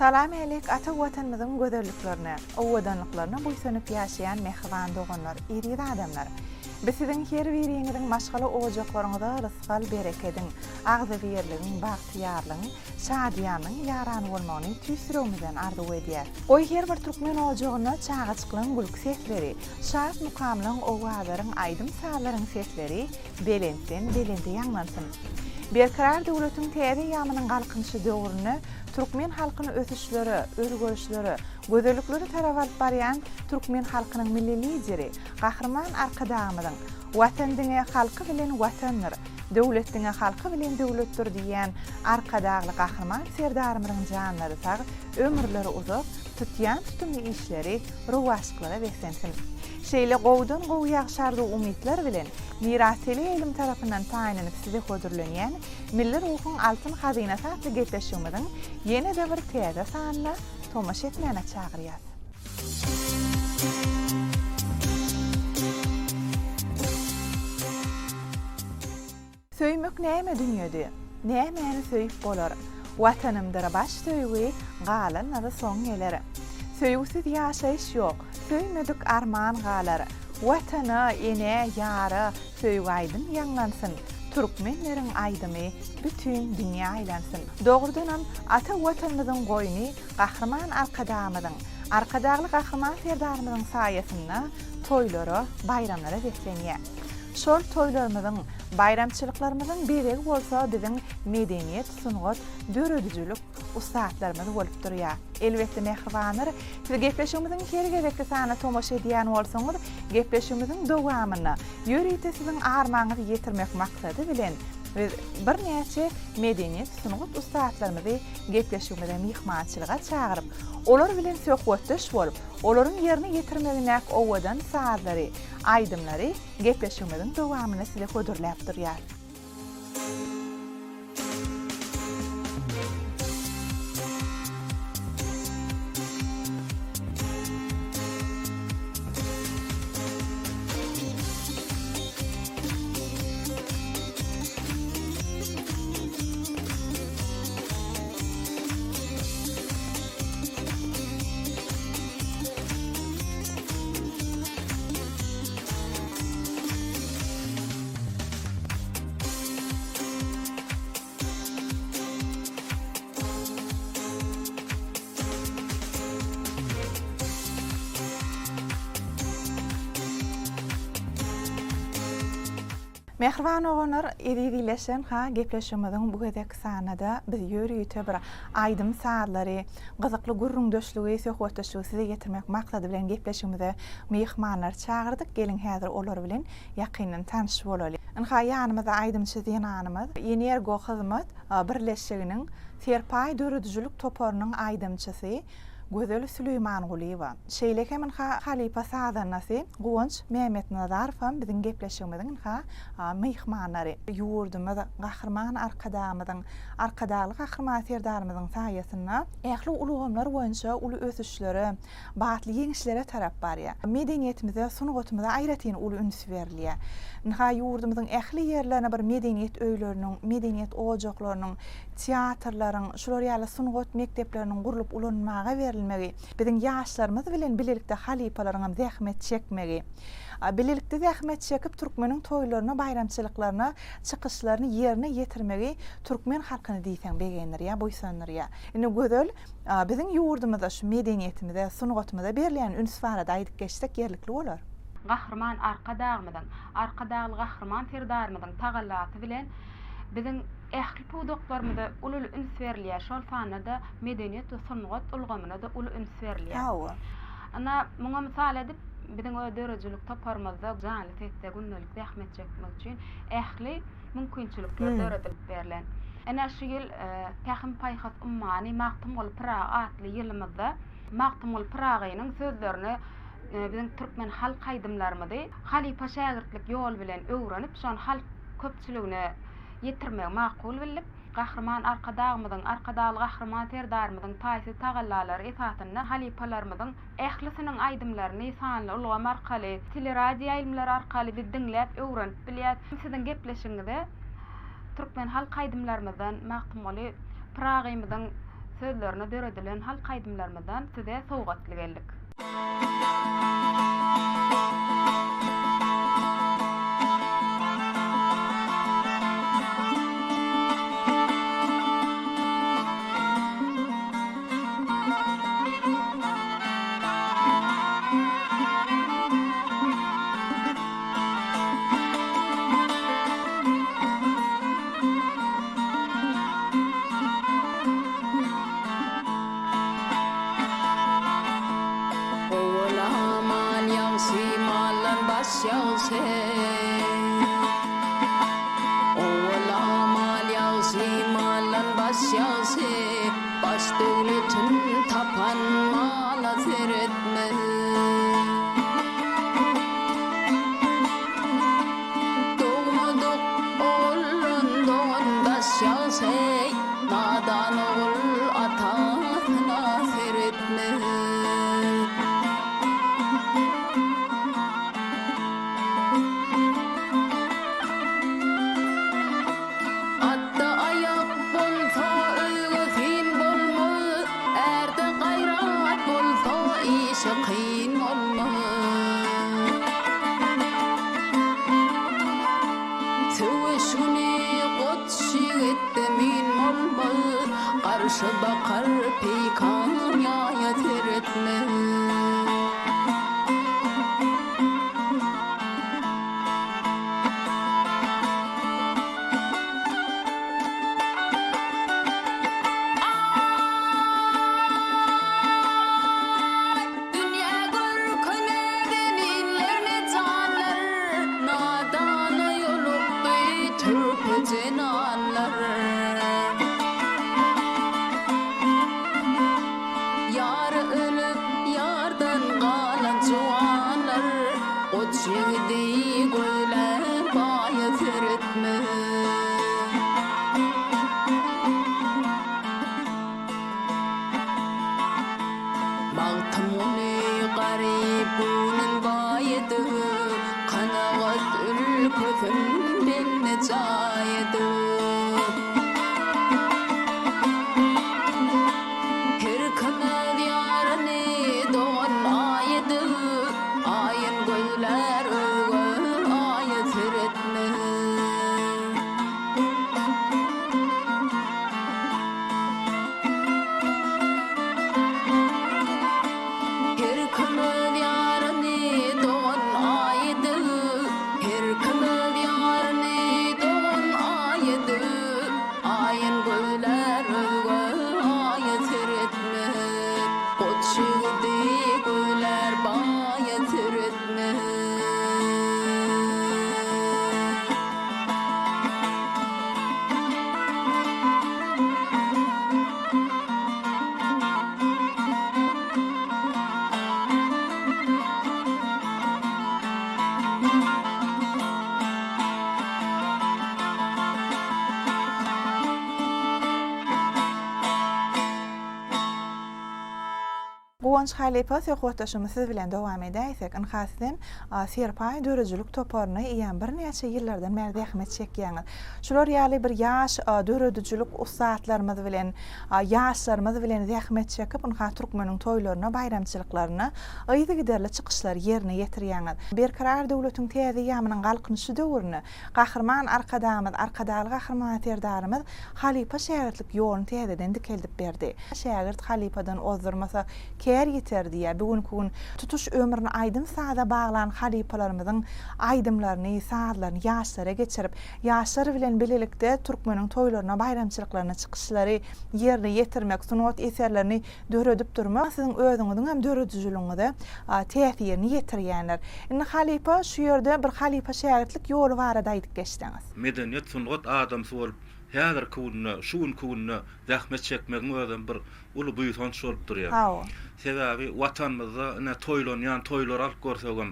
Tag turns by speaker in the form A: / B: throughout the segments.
A: Salam elek ata vatanymyzyň gözelliklerine, owadanlyklaryna buýsanyp ýaşaýan mehriban doganlar, iri adamlar. Biz siziň her biriňiziň maşgala owajaklaryňyza rızkal berekediň, agzy berligiň, bagtyýarlygyň, şadýanyň ýarany bolmagyny tüýsüremizden arzu edýär. Oý her bir türkmen owajagyna çagyçyklaryň gülk sesleri, şat mukamlaryň owalaryň aýdym sağlaryň sesleri belentden belente ýanglansyn. Berkarar döwletiň täze ýamynyň galkynşy döwrüne Türkmen halkyny ösüşleri, örgörüşleri, gözellikleri tarap alyp barýan Türkmen halkynyň milli lideri, gahrman arkadamyň watandyňa halky bilen watandyr, döwletdiňe halky bilen döwletdir diýen arkadagly gahrman serdarymyň janlary sag, ömürleri uzak, tutýan tutumly işleri rowaşklara weksensin. Şeýle gowdan gowy ýagşardy umytlar bilen Mirateli elim tarapyndan taýinlanyp size hödürlenýän milli ruhyň altyn hazynasy atly getleşigimiň ýene-de bir täze sanyna tomaş etmäne çagyrýar. Söýmek näme dünýede? Nämeni söýüp bolar? Watanymdyra baş söýügi, galanlary soň geler. Söýgüsiz ýaşaýyş ýok. Söýmedik arman galary. Watana, ene, ýara, söýgü aýdym ýanglansyn. Türkmenleriň aýdymy bütün dünýä aýlansyn. Dogrudanam ata watanymyzyň goýny, gahrman arkadamyň, arkadagly gahrman serdarymyň saýasynda toýlara, bayramlara beklenýär. Şol toýlarymyzyň, bayramçylyklarymyzyň beregi bolsa biziň medeniýet, sungat, döredüjülük ustatlarymyz bolup durýar. Elbetde mehribanlar, siz gepleşigimiziň kergedekli sana tomaş edýän bolsaňyz, gepleşigimiziň dowamyny ýörüýte siziň armaňyzy ýetirmek maksady bilen bir näçe medeniýet, sungat ustatlarymyzy gepleşigimizde mihmançylyga çagyryp, olar bilen söhbetdeş bolup, olaryň ýerine ýetirmegine owadan saadlary, aýdymlary gepleşigimiziň dowamyny size hödürläp durýar. Mehriban oğanlar, edigileşen gepleşigimiziň bu gedek sanada biz ýörüýte bir aýdym saadlary, gyzykly gurrun döşlügi, söhbetdeşligi size getirmek maksady bilen gepleşigimize mehmanlar çagyrdyk. Gelin häzir olar bilen ýakyndan tanyş bolaly. Ýanymyzda aýdymçy Zenanymyz, Energo hyzmat birleşiginiň Serpay döredüjülük toparynyň aýdymçysy Gözel Süleyman Guliýewa. Şeýle hem Halipa Sadanasy, Gowanç Mehmet Nazarow biziň gepleşigimiziň mehmanlary. Ýurdumyz gahrman arkadamyň, arkadaly gahrman serdarymyň saýasynda ähli ulugymlar boýunça uly ösüşleri, batly ýeňişlere tarap barýar. Medeniýetimize, sungatymyza aýratyn uly üns berilýär. Ýurdumyzyň ähli ýerlerine bir medeniýet öýleriniň, medeniýet owajaklarynyň, teatrlaryň, şular ýaly sungat mekdepleriniň gurulyp ulanmaga berilmegi, biziň ýaşlarymyz bilen bilelikde halipalaryň zähmet çekmegi, bilelikde zähmet çekip türkmeniň toýlaryna, bayramçylyklaryna, çykyşlaryny ýerine ýetirmegi türkmen halkyny diýsen begenler ýa boýsanlar. Ine gözel biziň ýurdumyzda şu medeniýetimize, sungatymyza berilýän üns barada aýdyp geçsek ýerlikli bolar.
B: Gahrman arkadagmyň, arkadagly gahrman serdarymyň tagallaty bilen biziň ähli puwdoklarymyzda uly üns berilýär. Şol fanada medeniýet we sungat ulgamyna da uly üns berilýär. Ana muňa mysal edip biziň ödörejülük toparymyzda janly tetde gündelik zähmet çekmek üçin ähli mümkinçilikler döredilip berilen. Ana şu ýyl Tähim Paýhat Ummany Magtymgul Pyrag atly ýylymyzda Magtymgul Pyragynyň sözlerini biziň türkmen halk aýdymlarymyzy Halipa şägirtlik ýol bilen öwrenip şol halk köpçüligine ýetirmek makul bilip, gahrman arkadagmyň, arkadaly gahrman serdarymyň taýsy tagallalary esasynda halipalarymyň ählisiniň aýdymlaryny sanly ulgam arkaly, teleradio ýaýlymlary arkaly biz diňläp öwrenip bilýär. Siziň gepleşiňizde türkmen halk aýdymlarymyzdan Magtymguly Pyragymyň sözlerine döredilen hal kaydımlarımızdan size sowgatly geldik.
C: Baş devletin tapan mala seyretme. Doğmadık oğlun doğunda şahsey, nadan oğul atana seyretme. Kıyın olma Tüvüşünü kutşi etmemin olma Karşı bakar peykan yaya teretme Yar ölüp yardan kalan cuanlar O çiğdi güler baya seyretme Baktım onu garip bunun bayıdı Kanagat ülküsünden ne caydı
A: Guwanç Halipa söhbetdaşymyz siz bilen dowam edäýsek. Ynhasyň serpaý dörejülük toparyny ýa bir näçe ýyllardan beri zähmet çekýäňiz. Şular ýaly bir ýaş dörejülük ustaatlarymyz bilen, ýaşlarymyz bilen zähmet çekip ynha türkmeniň toýlaryna, bayramçylyklaryna ýygy giderli çykyşlar ýerine ýetirýäňiz. Berkarar döwletiň täze ýamynyň galkynyşy döwrüne gahrman arkadamyz, arkadaly gahrman terdarymyz Halipa şäherlik ýoluny täzeden dikeldip berdi. Şähert Halipadan ozdurmasa kär ýeterdi ýa bugünkü tutuş ömrüni aýdym saada baglan halipalarymyzyň aýdymlaryny, saatlaryny ýaşlara geçirip, ýaşlar bilen bilelikde türkmeniň toýlaryna, bayramçylyklaryna çykyşlary ýerine ýetirmek, sunat eserlerini döredip durmak siziň özüňiziň hem döredijiligiňizde täsirini ýetirýänler. Indi Halipa şu ýerde bir Halipa şäherlik ýoly barada aýdyp geçdiňiz.
D: Medeniyet sunat adam bolup häzir kunna, şuun kunna zähmet çekmegiň özüň bir uly büýütünç bolup durýar.
A: Ha.
D: Sebebi watanymyzda ine toýlanýan toýlar alyp görsegem,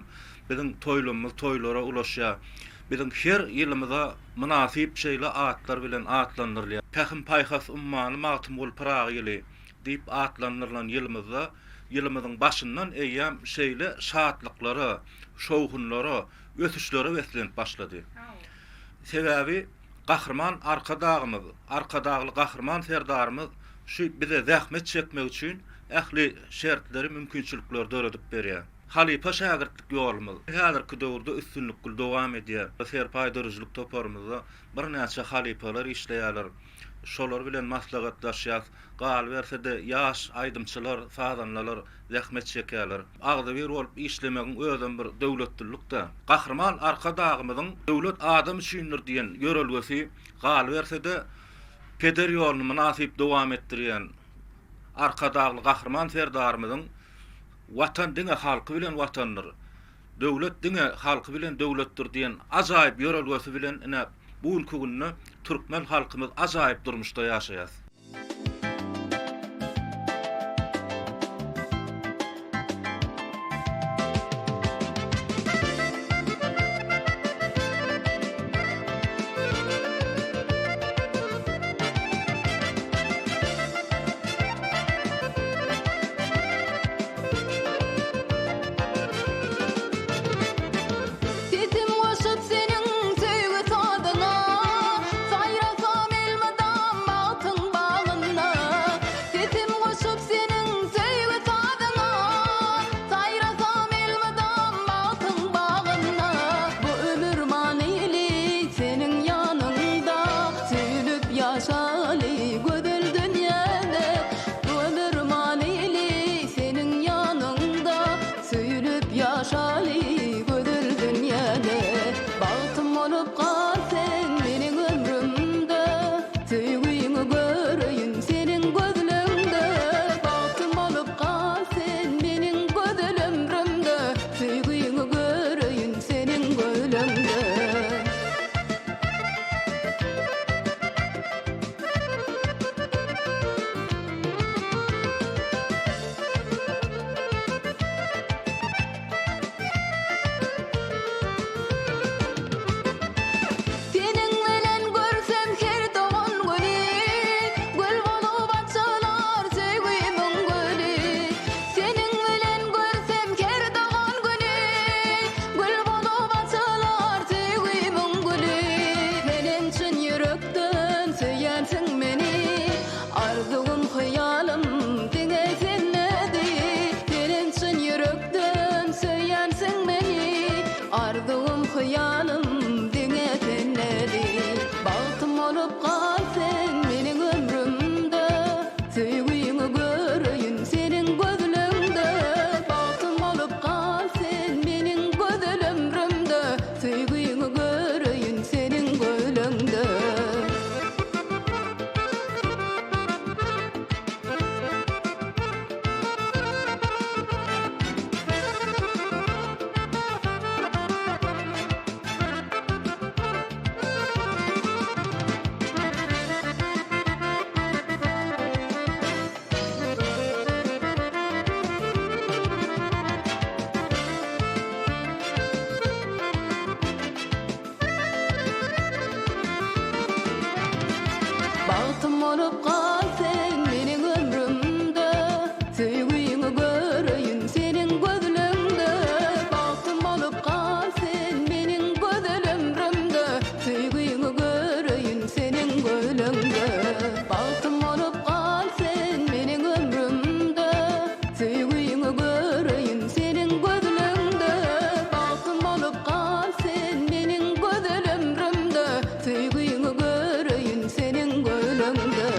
D: biziň toýlarymyz toýlara ulaşýar. Biziň her ýylymyza münasip şeýle atlar bilen atlandyrylýar. Pähim paýhas ummany magtym bolup Praga ýyly diýip atlandyrılan ýylymyzda ýylymyzyň başyndan eýýäm şeýle şatlyklara, şowhunlara, ösüşlere weslenip başlady. Sebebi gahrman arkadagymyz, arkadagly gahrman serdarymyz şu bize zahmet çekmek için ähli şertleri mümkinçilikler döredip berýär. Halipa şagirtlik ýolumyz häzirki döwürde üstünlikli dowam edýär. Serpaýdaryjylyk toparymyzda bir näçe halipalar işleýärler. Şolar bilen maslahatlaşýar. Gal berse de ýaş aýdymçylar, fadanlar zahmet çekýärler. Agdy bir bolup işlemegiň özüm bir döwletlilikde. Gahrman arka dagymyzyň döwlet adam üçindir diýen ýörelgesi gal berse de peder ýoluny münasip dowam etdirýän arka dagly gahrman serdarymyzyň watan diňe halky bilen watandyr. Döwlet diňe halky bilen döwletdir diýen ajaýyp ýörelgesi bilen ine bugünkü günde türkmen halkymyz ajaýyp durmuşda ýaşaýar.
C: Tetim goşup senin söýgü tadyna, saýrasam elmadan bagyň bagyna. Tetim goşup senin söýgü tadyna, saýrasam elmadan bagyň bagyna. Bu ömür manili senin ýanyňda, süýlüp ýaşaly gödel dünýäde. Bu ömür manili senin ýanyňda, süýlüp ýaşaly gödel dünýäde. Bagtym bolup gal sen meniň ömrümde, süýgüňi görüýün senin gözlerimde. Bagtym bolup gal sen meniň gödel ömrümde, süýgüňi görüýün senin gözlerimde. Senin bilen görsem her doğan güni, gül bolup açylar söýgümiň gülü. Senin bilen görsem her doğan güni, gül bolup açylar söýgümiň gülü. Menen üçin ýürekden söýýänsiň meni, arzugum hyýalym diňe senledi. Menen üçin ýürekden söýýänsiň meni, arzugum hyýalym diňe senledi. Bagtym bolup gal sen meniň ömrümde, süýgüňi görüýün senin gözlerimde. Bagtym bolup gal sen meniň gödel ömrümde, süýgüňi görüýün senin gözlerimde. Bagtym bolup gal sen meniň ömrümde, süýgüňi görüýün senin gözlerimde. Bagtym bolup gal sen meniň gödel ömrümde, süýgüňi görüýün senin gözlerimde. Bagtym bolup gal sen meniň ömrümde, süýgüňi görüýün senin gözlerimde. Bagtym bolup gal sen meniň gödel ömrümde, süýgüňi görüýün senin gözlerimde.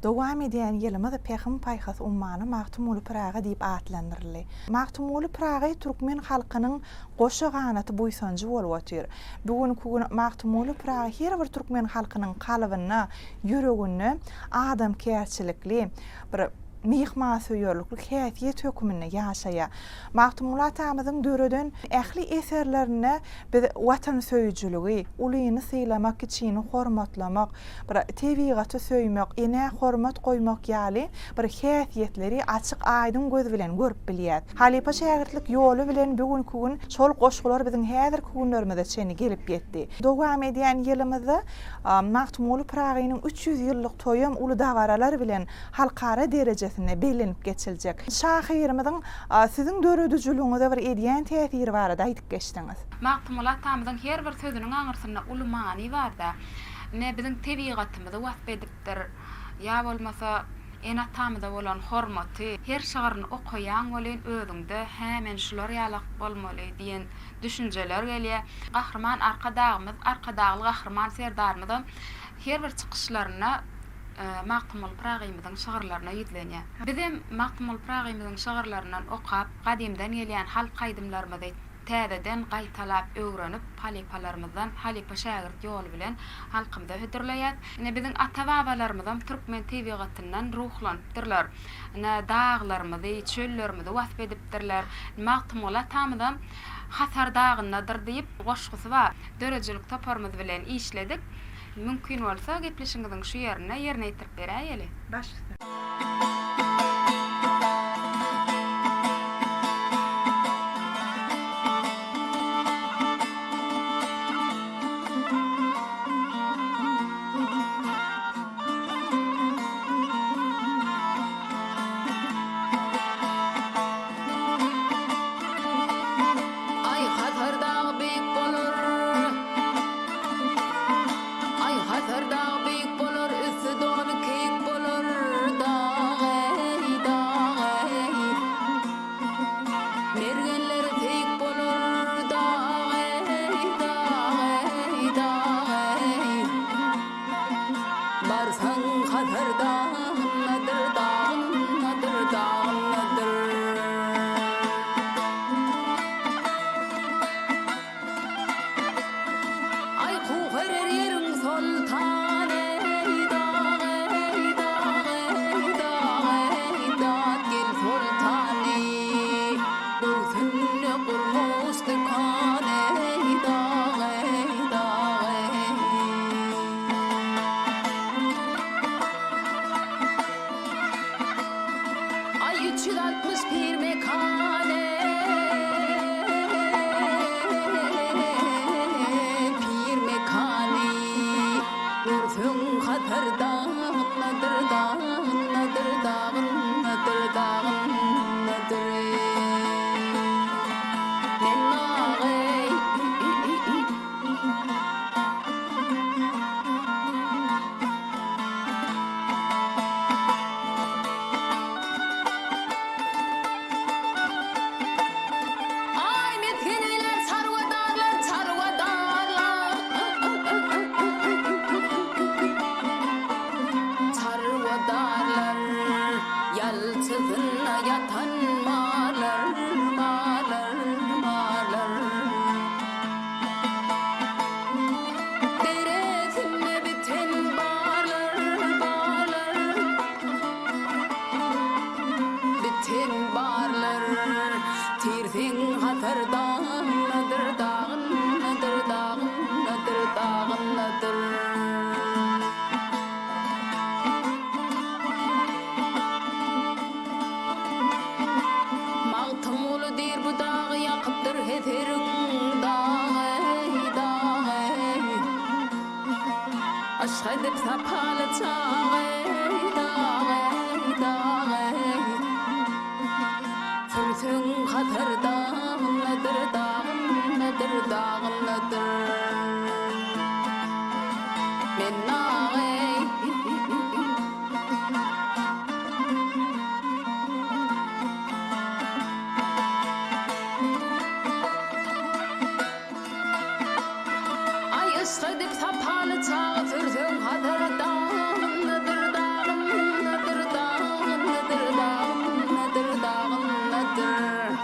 A: Dowam edýän ýylymyz Pekim paýhasy ummany Magtumuly Praga diýip atlandyrly. Magtumuly Praga türkmen halkynyň goşa ganaty buýsanjy bolup otyr. Bugünkü gün Magtumuly Praga her bir türkmen halkynyň kalbyna, ýüregine adam käçilikli bir mihman söýýärlikli häsiýet hökümine ýaşaýa. Magtumuly atamyzyň döreden ähli eserlerine biz watan söýüjüligi, ulyny sylamak, kiçini hormatlamak, bir tebigaty söýmek, ene hormat goýmak ýaly bir häsiýetleri açyk aýdyn göz bilen görüp bilýär. Halipa şähertlik ýoly bilen bugünkü gün şol goşgular biziň häzirki günlerimizde çeni gelip ýetdi. Dowam edýän ýylymyzda Magtumuly Pragaýynyň 300 ýyllyk toýam uly dagaralar bilen halkara derejede bellenip geçiljek. Şahyrymyzyň siziň döredijiligiňizde bir edýän täsiri barada aýdyp geçdiňiz.
B: Magtumuly atamyzyň her bir sözüniň aňyrsyna uly many bar da. Ne biziň tebigatymyzy wasp edipdir. Ya bolmasa ena tamda bolan hormaty, her şagyryny okuyan bolan özüňde hemen şular ýalak bolmaly diýen düşünjeler gelýär. Gahrman arkadagly gahrman serdarmydym. Her bir çykyşlaryna Maktumul Pragymyň şagyrlaryna ýüzlenýär. Bizim Maktumul Pragymyň şagyrlaryndan okap, gadymdan gelýän halk gaýdymlarymyzy täzeden gaýtalap öwrenip, halipalarymyzdan halipa şagirt ýoly bilen halkymyza hödürleýär. Ine bizim ata-babalarymyzdan Türkmen tebigatyndan ruhlandypdyrlar. Ine dağlarymyzy, çöllerimizi wasp edipdirler. Maktumul atamydan hasar dağındadyr diýip goşgusy bar. Dörejilik toparymyz bilen işledik. Mümkin bolsa gepleşiňiziň şu ýerine ýerine ýetirip beräýeli.
A: Başla.
C: Ay hatırda büyük bolur. Ay hatırda büyük bolur. Üstü dolu keyik bolur. Dağay dağay. Mergenler teyik bolur. Dağay dağay dağay. Barsan hatırda nadır dağın nadır dağın nadır. Ay kuherer yerin sultane dağay dağay dağay dağ gel sultani gözünü kurmuştu kane dağay dağay. Ay 361 mekane pir mekani görsün hatırdan nadır dağın nadır dağın nadır dağın nadır men ağay. Ay metkeneler sarvadarlar sarvadarlar sarvadarlar yalçızına yatan malar malar malar deresinde biten barlar barlar biten barlar tirsin hatırdan nadır dağın nadır dağın nadır dağın nadır. Maktumul dir bu dağı yakıptır heterin dağay dağay. Aşk edip sapalı çağay dağay dağay. Sülsün hatırdan nadır dağın nadır dağın nadır. Men ağay. Ay ısıdık sapalı çağı sürsün hatırdan nadır dağın nadır dağın nadır dağın nadır dağın nadır.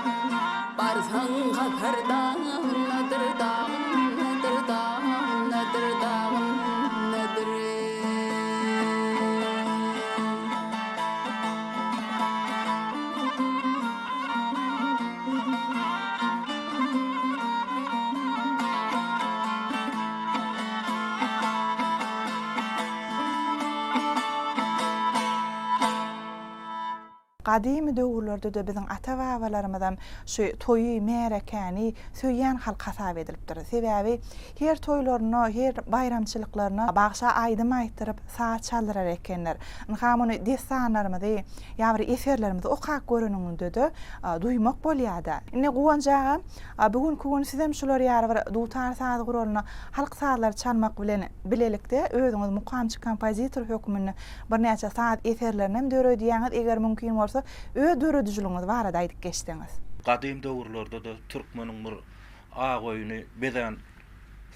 C: Barsan hatırdan nadır dağın
A: Gadymy döwürlerde de biziň ata-babalarymyzdan şu toýy, märekäni söýýän halk hasap edilipdir. Sebäbi her toýlaryna, her bayramçylyklaryna bagşa aýdym aýtdyryp saat çaldyrar ekenler. Hamuny desanlarymyzy, ýa-da eserlerimizi okap görünüňde de duýmak bolýardy. Ine gowanjagam bugünkü gün sizem şular ýary bir dutar saat guralyna halk saatlary çalmak bilen bilelikde özüňiz mukamçy kompozitor hökmüni bir näçe saat eserlerini dörediýäňiz eger mümkin bolsa öz döredijiligiňiz barada aýdyp geçdiňiz.
D: Gadym döwürlerde de türkmeniň bir agoýuny beden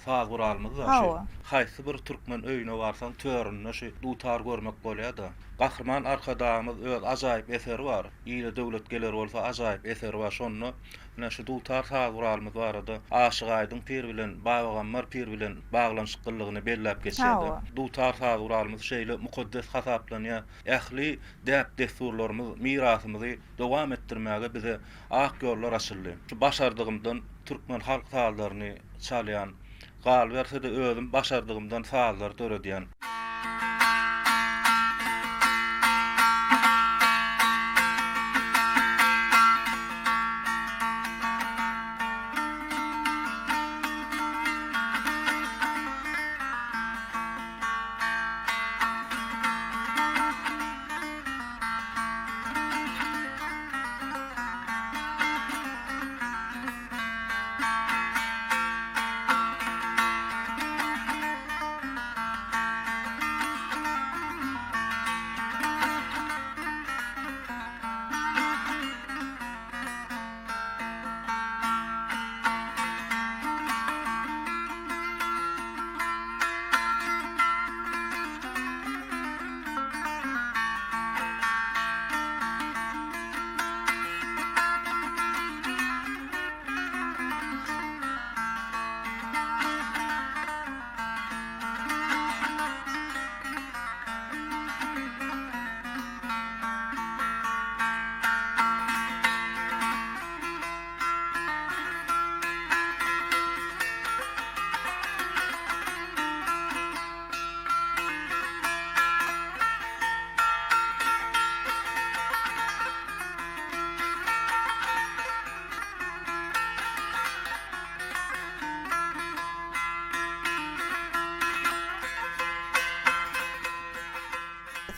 D: saat guralymyz var. Haýsy bir türkmen öýüne barsaň töründe şu dutar görmek bolýar-da. Gahrman arkadağımız öz ajaýyp eseri var. Ýyly döwlet geler bolsa ajaýyp eseri var. Şonu näme şu dutar saat guralymyz barada Aşyk Aýdyň pir bilen Babagambar pir bilen baglanşyklygyny belläp geçýärdi. Dutar saat guralymyz şeýle mukaddes hasaplanýar. Ähli däp desturlarymyz, mirasymyzy dowam etdirmäge bize ak ýollar açyldy. Şu başardygymdan türkmen halk saatlaryny çalýan gal berse de özüm başardygymdan saatlar döredýän.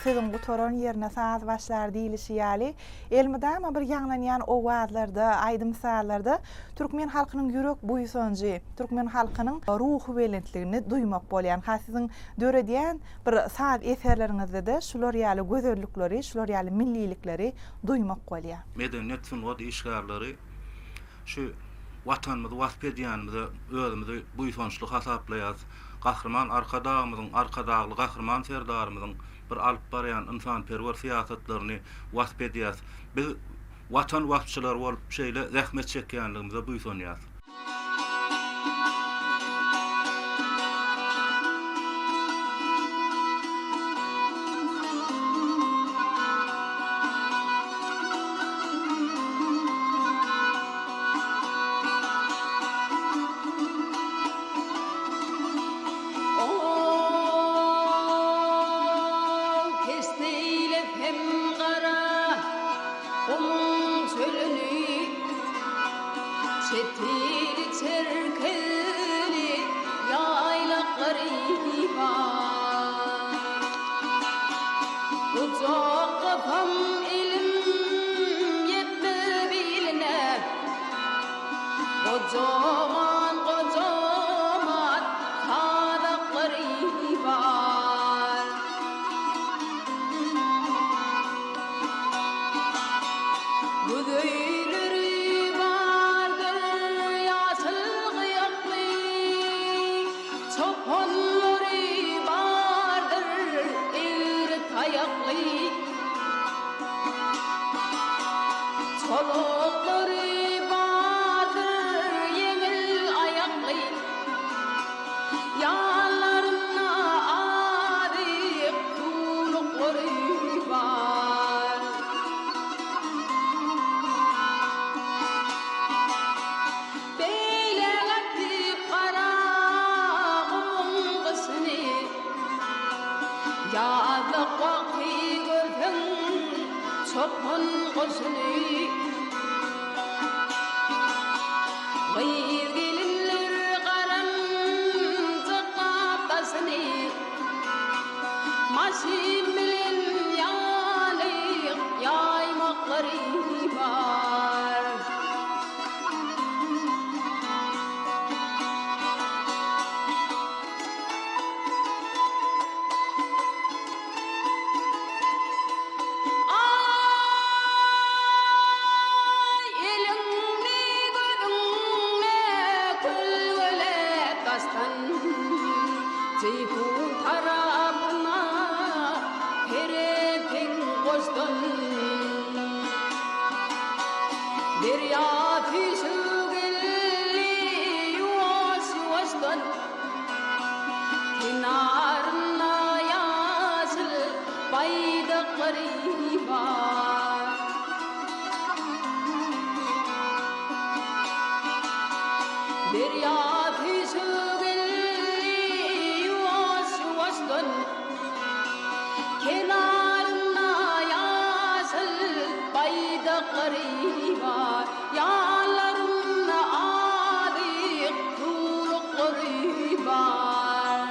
A: Sizin bu toron yerine saat başlar diýilişi ýaly elmidama bir ýanglanýan owazlarda, aýdym saatlarda türkmen halkynyň ýürek buýsonjy, türkmen halkynyň ruhy belentligini duýmak bolýan. Sizin döredýän bir saat eserleriňizde de şular ýaly gözellikleri, şular ýaly millilikleri duýmak bolýar.
D: Medeniýet sungat işgärleri şu watanymyzy wasp edýänimizi özümizi buýsonçlyk hasaplaýar. Gahrman arkadagly gahrman serdarymyzyň bir alyp barýan insanperwer siýasatlaryny wasp edýär. Biz watan wagtçylar bolup şeýle zähmet çekýänligimize buýsonýar.
C: Çok hon qoşuni Gıyır gelinler qaran zıqaptasını Maşin bilen yalik yaymaq garibar Ceyhun tarafına herefin koştun Derya tüsügelli yuvaş yuvaştun Kenarına yaşıl baydıkları var Derya kenarına yaşıl baydıkları var Yağlarına adik tulukları var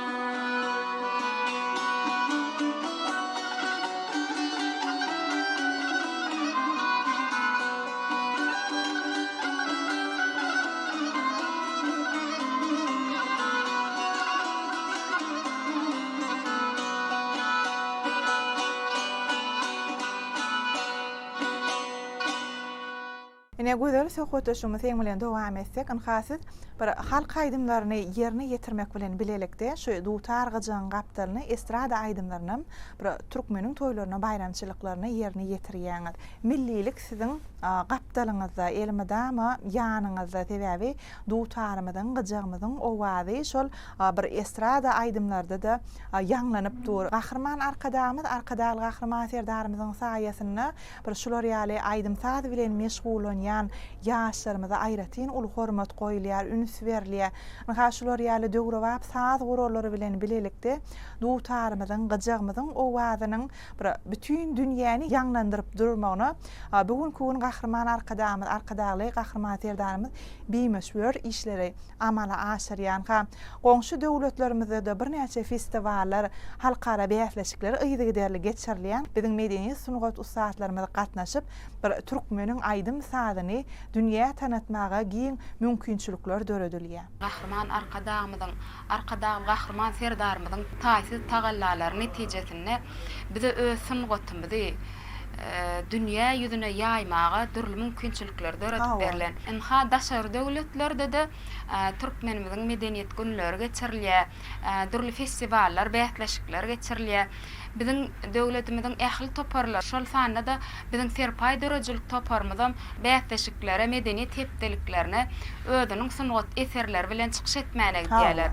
A: Ine güzel söhbetleşmemiz teň bilen dowam etsek, anhasız bir halk aýdymlaryny ýerine ýetirmek bilen bilelikde şu dutar gyjyň gapdalyny estrada aýdymlaryny bir türkmeniň toýlaryna, bayramçylyklaryna ýerine ýetirýäňiz. Millilik siziň gapdalyňyzda, elmedama ýanyňyzda sebäbi dutarymyzyň, gyjygymyzyň owazy şol bir estrada aýdymlarda da ýanglanyp dur. Gahrman arkadamyz, arkadaly gahrman serdarymyzyň saýasynda bir şular ýaly aýdym saz bilen meşgul yan yaşlarımıza ayratin ulu hormat koýulýar, üns berilýär. Şular ýaly döwrewap saz gorolary bilen bilelikde dutarymyzyň, gyjygymyzyň owazynyň bir bütün dünýäni ýanglandyryp durmagyna bugünkü gün gahrman arkadamyz, arkadaly gahrman serdarymyz beýmeşwer işleri amala aşyrýan. Goňşy döwletlerimizde de bir näçe festivallar, halkara beýasleşikler ýygy giderli geçirilýän. Biziň medeni sungat ustatlarymyz gatnaşyp bir türkmeniň aýdym sazyny dünýä tanatmaga giň mümkinçilikler döredilýär.
B: Gahrman arkadamyzyň, arkadaly gahrman serdarymyzyň taýsy tagallalaryny netijesinde bize öz sungatymyzy dünýä ýüzüne ýaýmaga dürli mümkinçilikler döredip berilen. Emha daşary döwletlerde de türkmenimiziň medeniýet günleri geçirilýär, dürli festivallar, beýatleşikler geçirilýär. Biziň döwletimiziň ähli toparlar şol sanda da biziň serpay dörejilik toparmyzam beýatleşiklere, medeniýet hepdeliklerine özüniň sungat eserleri bilen çykyş etmäne diýerler.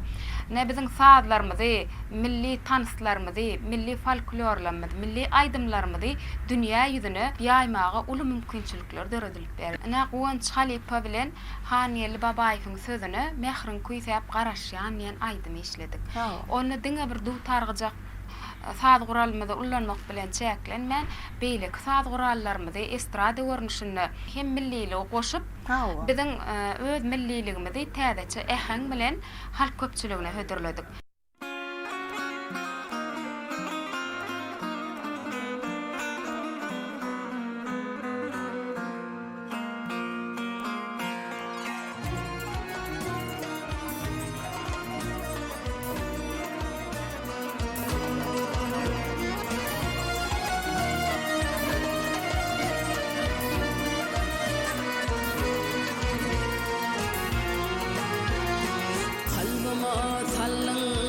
B: Ne biziň sazlarymyzy, milli tanslarymyzy, milli folklorlarymyzy, milli aýdymlarymyzy dünýä ýüzüne ýaýmaga uly mümkinçilikler döredilip berdi. Ne Gowunç Halipa bilen Hanyeli Babaýewiň sözüne mehrin kuýsap garaşýan ýen aýdym işledik. Onu diňe bir dutargyjak saz guralmyzy ullanmak bilen çäklenmän beýle saz gurallarymyzy estrada görnüşinde hem milliliği goşup biziň öz milliligimizi täzeçe äheň bilen halk köpçüligine hödürledik.
C: Kalbama sallın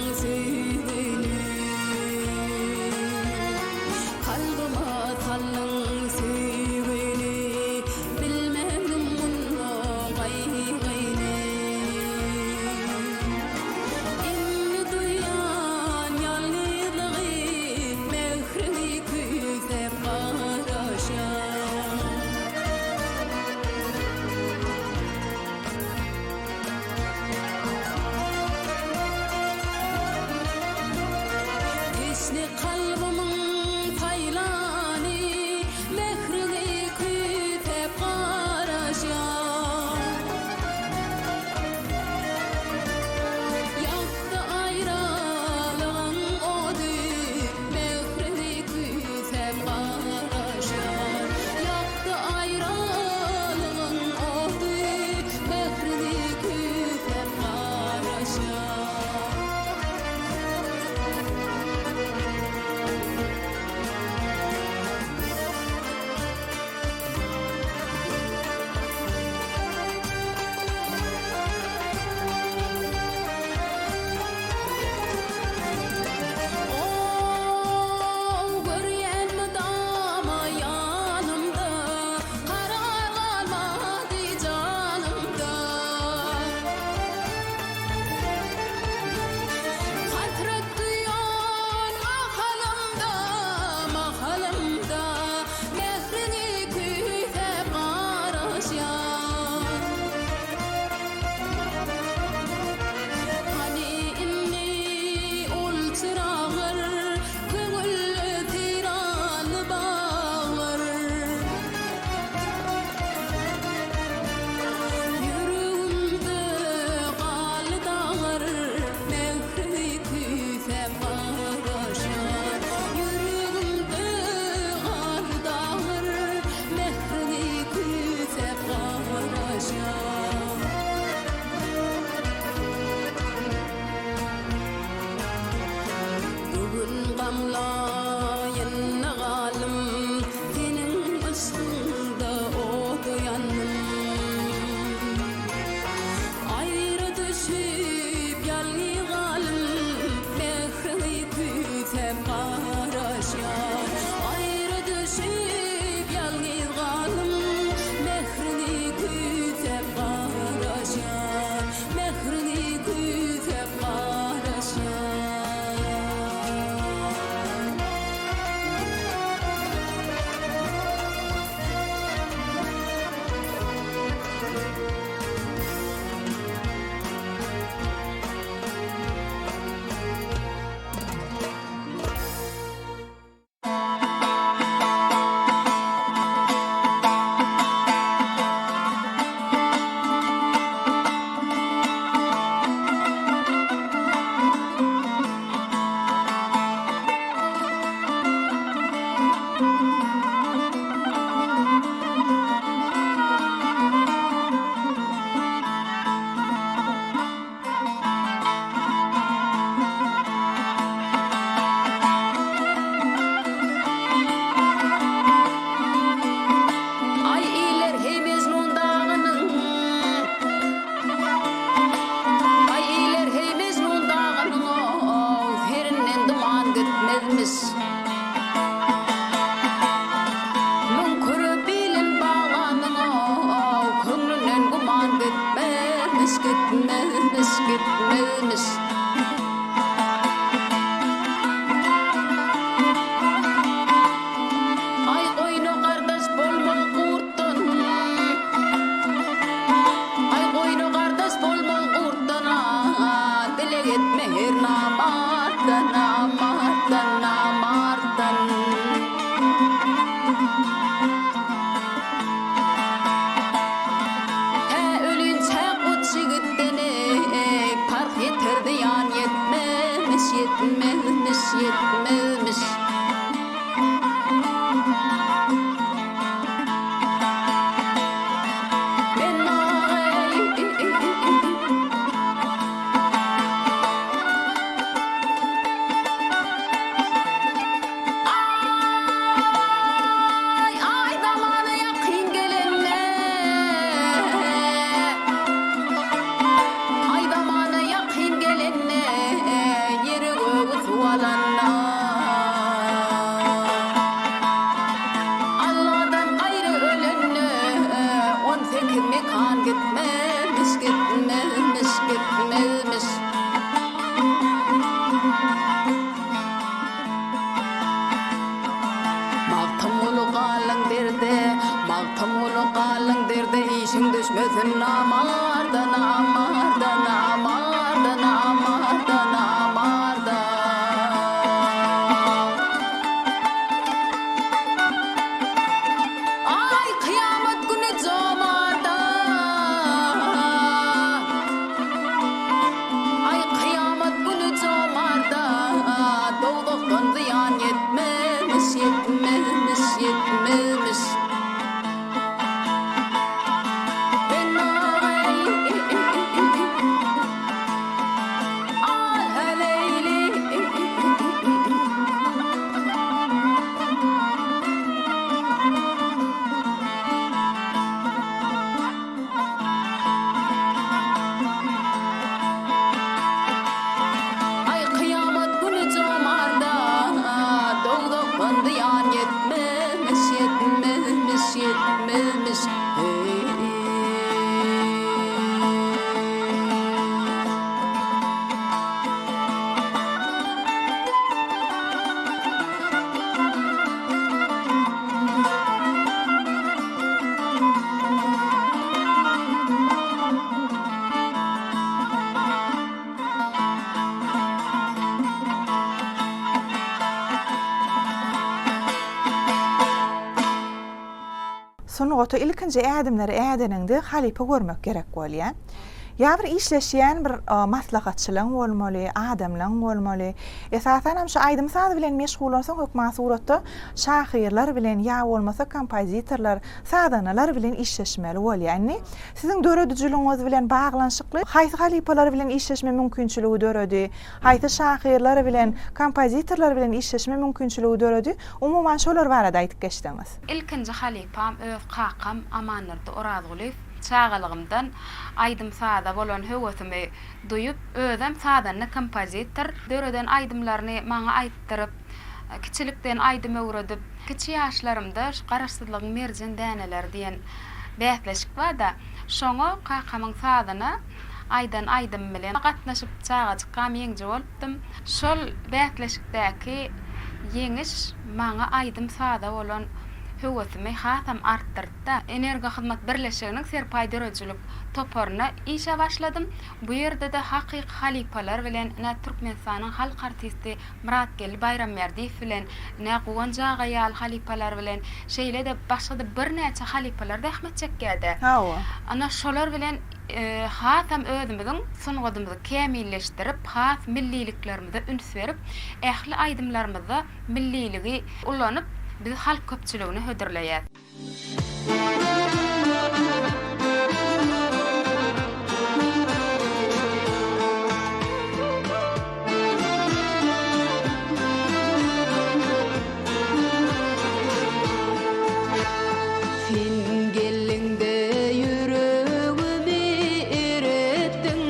C: Tamulu qalın derde işin düşmesin namarda namarda namarda namarda namarda Ay kıyamet günü zomarda Ay kıyamet günü zomarda Doğduktan ziyan yetmemiş yetmemiş yetmemiş
A: Sonuqta ilkinji ädimleri ädeninde halipa görmek gerek bolýar. Ya bir işleşýän bir maslahatçylyň bolmaly, adamlaň bolmaly. Esasen hem şu aýdym saz bilen meşgul bolsaň hökma suratda şahyrlar bilen ya bolmasa kompozitorlar, sadanalar bilen işleşmeli bolýar. Yani siziň döredijiligiňiz bilen baglanşykly haýsy halipalar bilen işleşme mümkinçiligi döredi, haýsy şahyrlar bilen, kompozitorlar bilen işleşme mümkinçiligi döredi. Umuman şolar barada aýdyp geçdiňiz.
B: İlkinji halipam öz kakam Amanlarda Orazguliw çağalygymdan aýdym sada bolan höwetimi duýup özüm sadany kompozitor döreden aýdymlaryny maňa aýtdyryp kiçilikden aýdym öwredip kiçi ýaşlarymda şu garaşsyzlygyň merjen däneler diýen bähleşik bar da şoňa kakamyň sadana aýdan aýdym bilen gatnaşyp çağa çykam ýeňje bolupdym. Şol bähleşikdäki ýeňiş maňa aýdym sada bolan höwetimi hatam artdyrdy. Energi hyzmat birleşiginiň serpaýdaraçylyk toparyna işe başladym. Bu ýerde de hakyky halipalar bilen näme Türkmenistanyň halk artisti Muratgel Bayramberdiýew bilen näme Gowanja gaýal halipalar bilen şeýle de başga da bir näçe halipalar rahmet çekýärdi. Ana şolar bilen hatam özümiziň sunugadymyzy kämilleşdirip, has milliliklerimize üns berip, ähli aýdymlarymyza milliligi ulanyp biz halk köpçüligini hödürleýär.
C: Sen gelinde yüreğimi erettin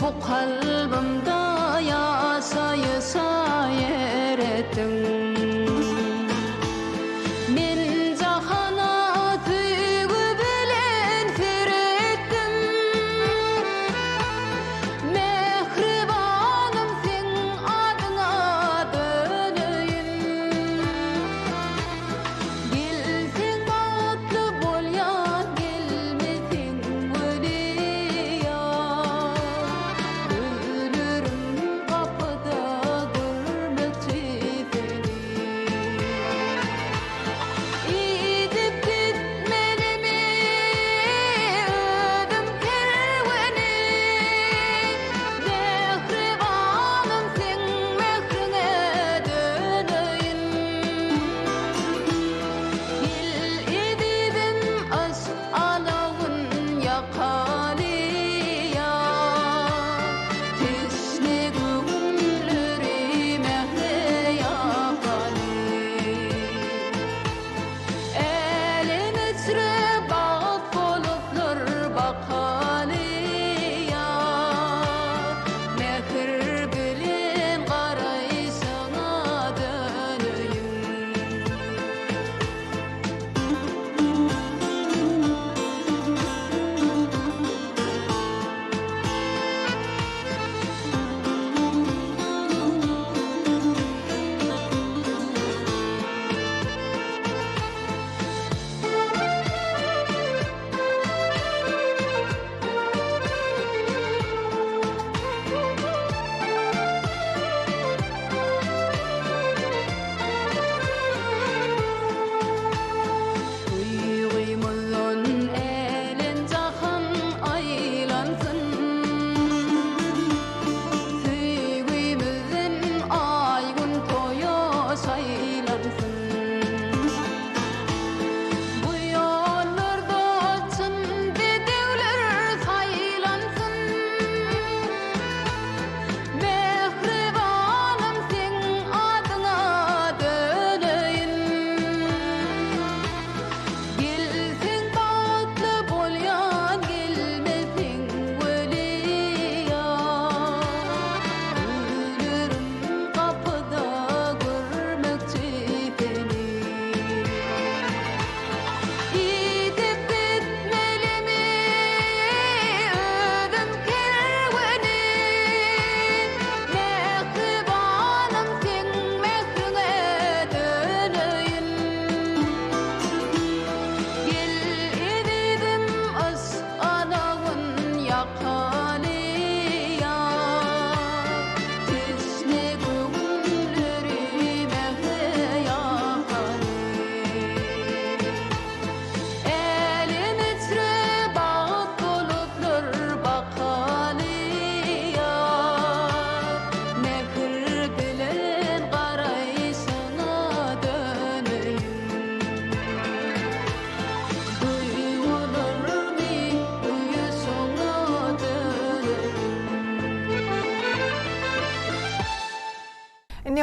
C: Bu kalbimde yaşayır ettin Men jahana tüýgü bilen seretdim Mehribanym sen adyňa döneyim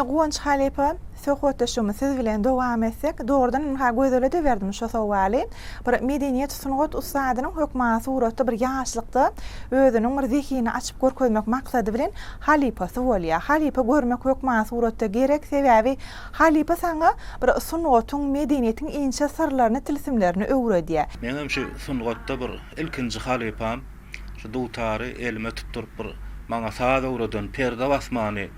A: Gonç halipa söhbetdeşimi siz bilen dowam etsek, doğrudan ha gözele berdim şo sowali. Bir medeniyet sunugat ustadynyň hökma suratda bir ýaşlykda özüniň bir zihini açyp görkezmek maksady bilen halipasy bolýar. Halipa görmek hökma suratda gerek sebäbi halipa saňa bir sunugatyň medeniýetiň inçe sırlaryny, tilsimlerini öwredýär.
D: Menem şu sunugatda bir ilkinji halipam şu dutary elime tutturup bir maňa saada öwreden perde basmany,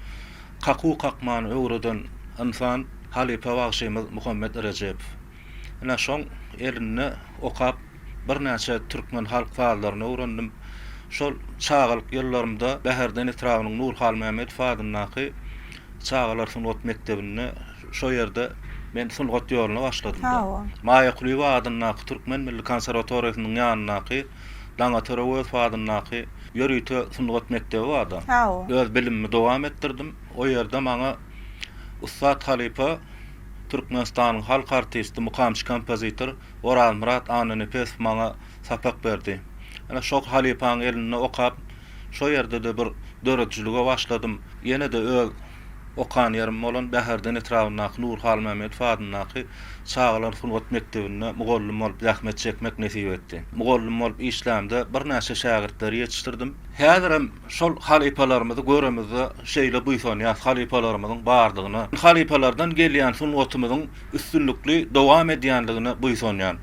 D: kaku kakmany öwreden insan halipa wagşymyz Muhammed Recep. Ana şoň eline okap bir näçe türkmen halk faalaryny öwrendim. Şol çağalyk ýyllarymda Bäherden etrawynyň Nurhal Mehmet Fadynaky çağalar sunugat mektebine şo ýerde men sunugat ýoluny başladym. Maýa Kuliwa adynaky Türkmen Milli Konserwatoriýasynyň ýanynaky Daňa Törewe Fadynaky ýörüýte sunugat mektebi bardy. Öz bilimimi dowam etdirdim. O ýerde maňa Ustad Halipa Türkmenistanyň halk artisti, mukamçy kompozitor Oral Murat Ananepes maňa sapak berdi. Ana şo Halipanyň eline okap şo ýerde de bir döretçiligi başladym. Ýene de öz okan ýerim bolan Bäherden etrawynyň Nurhal Mehmet Fadynaky çağalar sunugat mektebine mugallym bolup zähmet çekmek nesip etdi. Mugallym bolup işlämde bir näçe şagirdleri ýetişdirdim. Häzirim şol halipalarymyzy göremizde şeýle buýsan ýa halipalarymyzyň bardygyny, halipalardan gelýän sunugatymyzyň üstünlikli dowam edýänligini buýsanýan.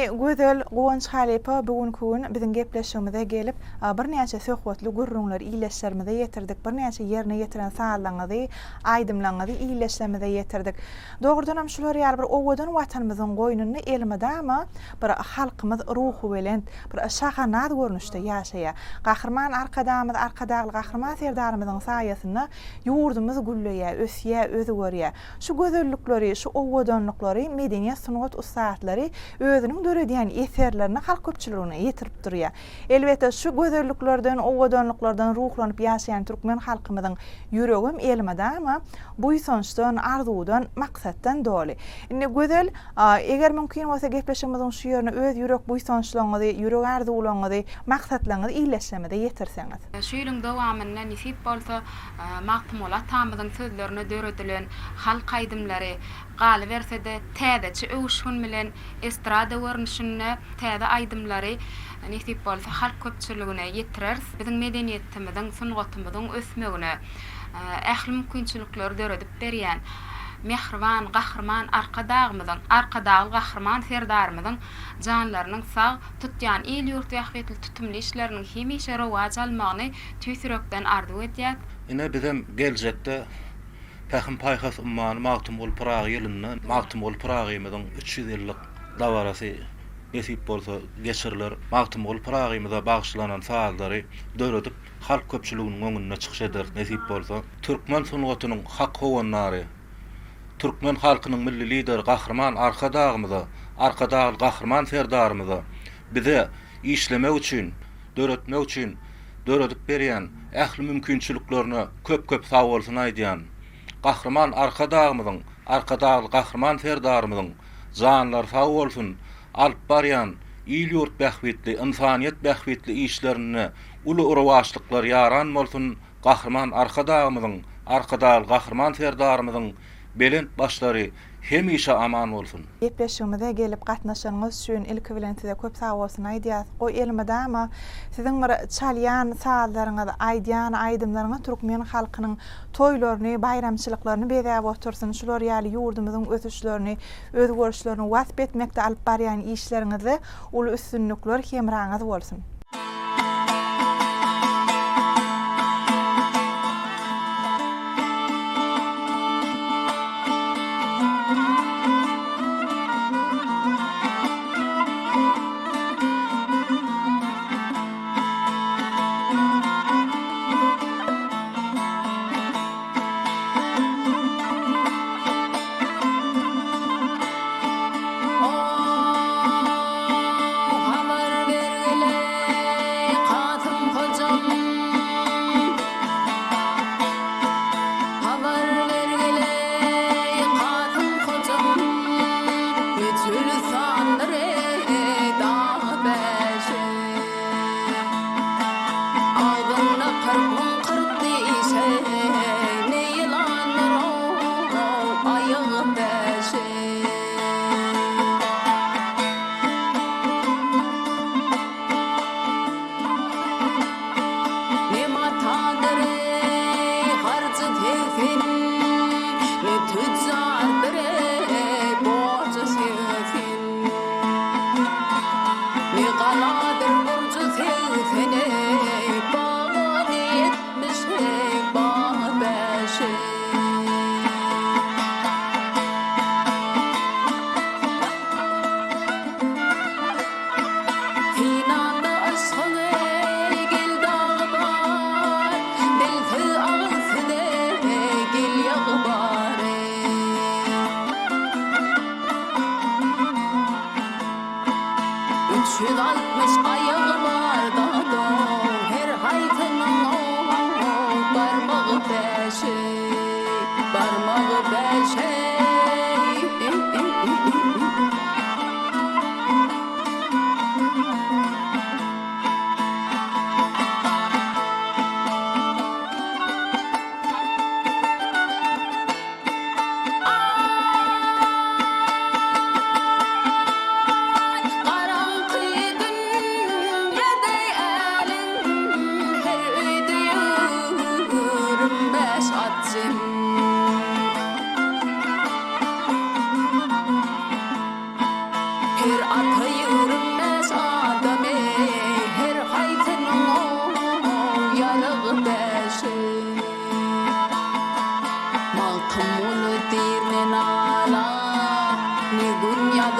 A: gözel Gowanç Halepa bugünkü biziň gepleşigimize gelip bir näçe söhbetli gurrunlar iýleşlerimize ýetirdik. Bir näçe ýerine ýetiren saýlaňyzy, aýdymlaňyzy iýleşlerimize ýetirdik. Dogrudan hem şular ýaly bir owadan watanymyzyň goýnuny elmedämi bir halkymyz ruhu bilen bir şahanat görnüşde ýaşaýar. Gahrman arkadagy gahrman serdarymyzyň saýasynda ýurdumyz gülleýär, ösýär, özü görýär. Şu gözellikleri, şu owadanlyklary medeniýet sunugat ustatlary özüniň dörediýän eserlerini halk köpçüligine ýetirip durýar. Elbetde şu gözelliklerden, owadanlyklardan ruhlanyp ýaşaýan türkmen halkymyzyň ýüregim elmedämi bu soňçdan, arzudan, maksatdan doly. Indi gözel, eger mümkin bolsa gepleşigimiziň şu ýerine öz ýürek bu soňçlaryňyzy, ýürek arzularyňyzy, maksatlaryňyzy iýleşlemede ýetirseňiz.
B: Şu ýylyň dowamyna nisip bolsa Magtymul atamyzyň sözlerini döredilen halk aýdymlary galy bersede täzeçi öwüşün bilen estrada görnüşine täze aýdymlary nisip bolsa halk köpçüligine ýetirer. Biziň medeniýetimiziň, sungatymyzyň ösmegine ähli mümkinçilikleri döredip berýän mehriban, gahrman arkadagy gahrman serdarymyzyň janlarynyň sag tutýan el ýurt ýahwetli tutumly işleriniň hemişe rowaj almagyny tüýsürekden arzu edýär.
D: Ine bizim geljekde Pähim Paýhas ummany Magtymul Pragy ýylyny, Magtymul Pragy'myzyň 300 ýyllyk dawarasy nesip bolsa geçiriler. Magtymul Pragy'myza bagşlanan saýlary döredip halk köpçüliginiň öňüne çykyş eder nesip bolsa. Türkmen sunugatynyň hak howanlary, Türkmen halkynyň milli lider gahrman arkadagy gahrman serdarymyza bize işlemek üçin, döretmek üçin döredip berýän ähli mümkinçiliklerini köp sag bolsun aýdýan gahrman arkadagy gahrman serdarymyzyň janlary sag bolsun alyp barýan il ýurt bähwetli, insaniýet bähwetli işlerini uly urwaşlyklar ýaran bolsun gahrman arkadagy gahrman serdarymyzyň belen başlary hemişe aman bolsun.
A: Gepleşigimize gelip gatnaşanyňyz üçin ilki bilen size köp sag bolsun aýdýas. Goý elmedämi siziň bir çalýan saýlaryňyz, aýdýan aýdymlaryňyz türkmen halkynyň toýlaryny, bayramçylyklaryny bezäp otursun. Şular ýaly ýurdumyzyň ösüşlerini, özgörüşlerini wasp etmekde alyp barýan işleriňizi uly üstünlikler hemraňyz bolsun.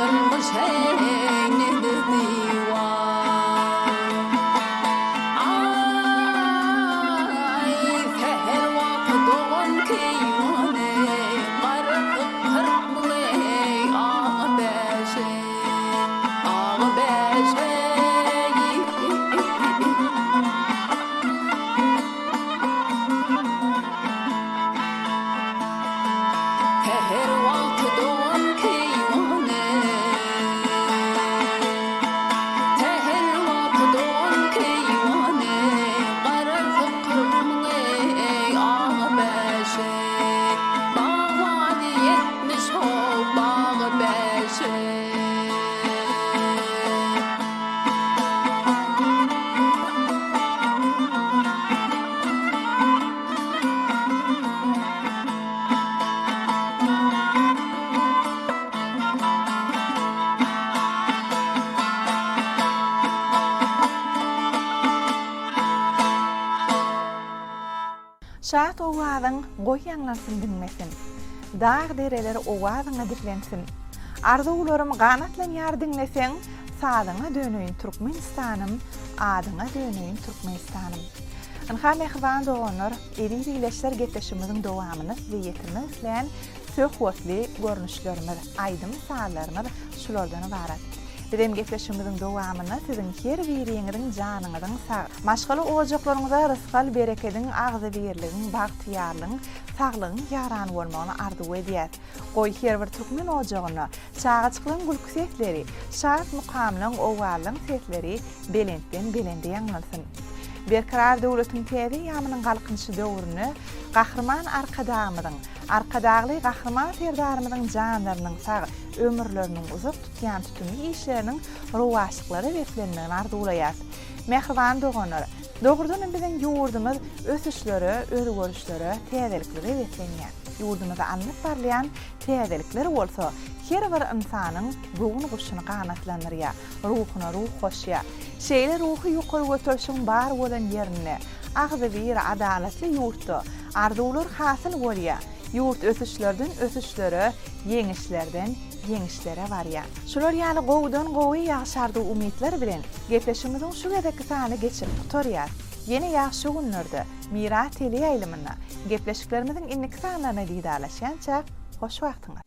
C: olmuş eyni divan ay her vakit doğan keyvane qarıp qırmlay ağbeşe her vakit doğan keyvane her vakit doğan keyvane qarıp qırmlay ağbeşe bağvadi yetmiş o bağbeşe
A: Şahat owazyň goý ýanglarsyn dinmesin. Dağ dereleri owazyňa diplensin. Arzuwlarym ganatlanýar dinleseň, sadyňa döneýin Türkmenistanım, adyňa döneýin Türkmenistanım. Anha mehriban doganlar, eri-irileşler getleşimizin dowamyny size ýetirmek bilen söhbetli görnüşlerimiz, aýdym saýlarymyz şulardan ibarat. Bizim gepleşimizin dowamyny sizin her biriňiziň janyňyzyň maşgaly ojaklaryňyza rızkal berekediň, agzy birligiň, bagtyýarlygyň, saglygyň ýaran bolmagyny arzu edýär. Goý her bir türkmen ojagyny, çağaçyklaryň gülki sesleri, şahat mukamlyň owalyň sesleri belentden belende ýanglansyn. Berkarar döwletiň täze ýamynyň galkynşy döwrüni gahrman arkadagly gahrman serdarymyzyň janlarynyň sag ömürleriniň uzak tutýan tutumi işleriniň rowaşlyklary wetlenmegini arzuwlaýar. Mehriban doganlar, dogrudan biziň ýurdumyz ösüşleri, örgörüşleri, täzelikleri wetlenýär. Ýurdumyzy anlyp barlayan täzelikleri bolsa, her bir insanyň ruhyny guşuny ganatlandyrýar, ruhyna ruh hoşýar. Şeýle ruhy ýokary götürşiň bar bolan ýerine, agzy bir adaletli ýurtda arzuwlar hasyl bolýar. Ýurt ösüşlerden ösüşlere, yeňişlerden yeňişlere barýar. Şular ýaly gowdan gowy ýaşardy umytlar bilen gepleşimiziň şu gedeki sany geçip tutarýar. Yeni ýaşy günlerde Mira teli ýylymyna gepleşiklerimiziň inniki sanlaryna diýdarlaşýança hoş wagtyňyz.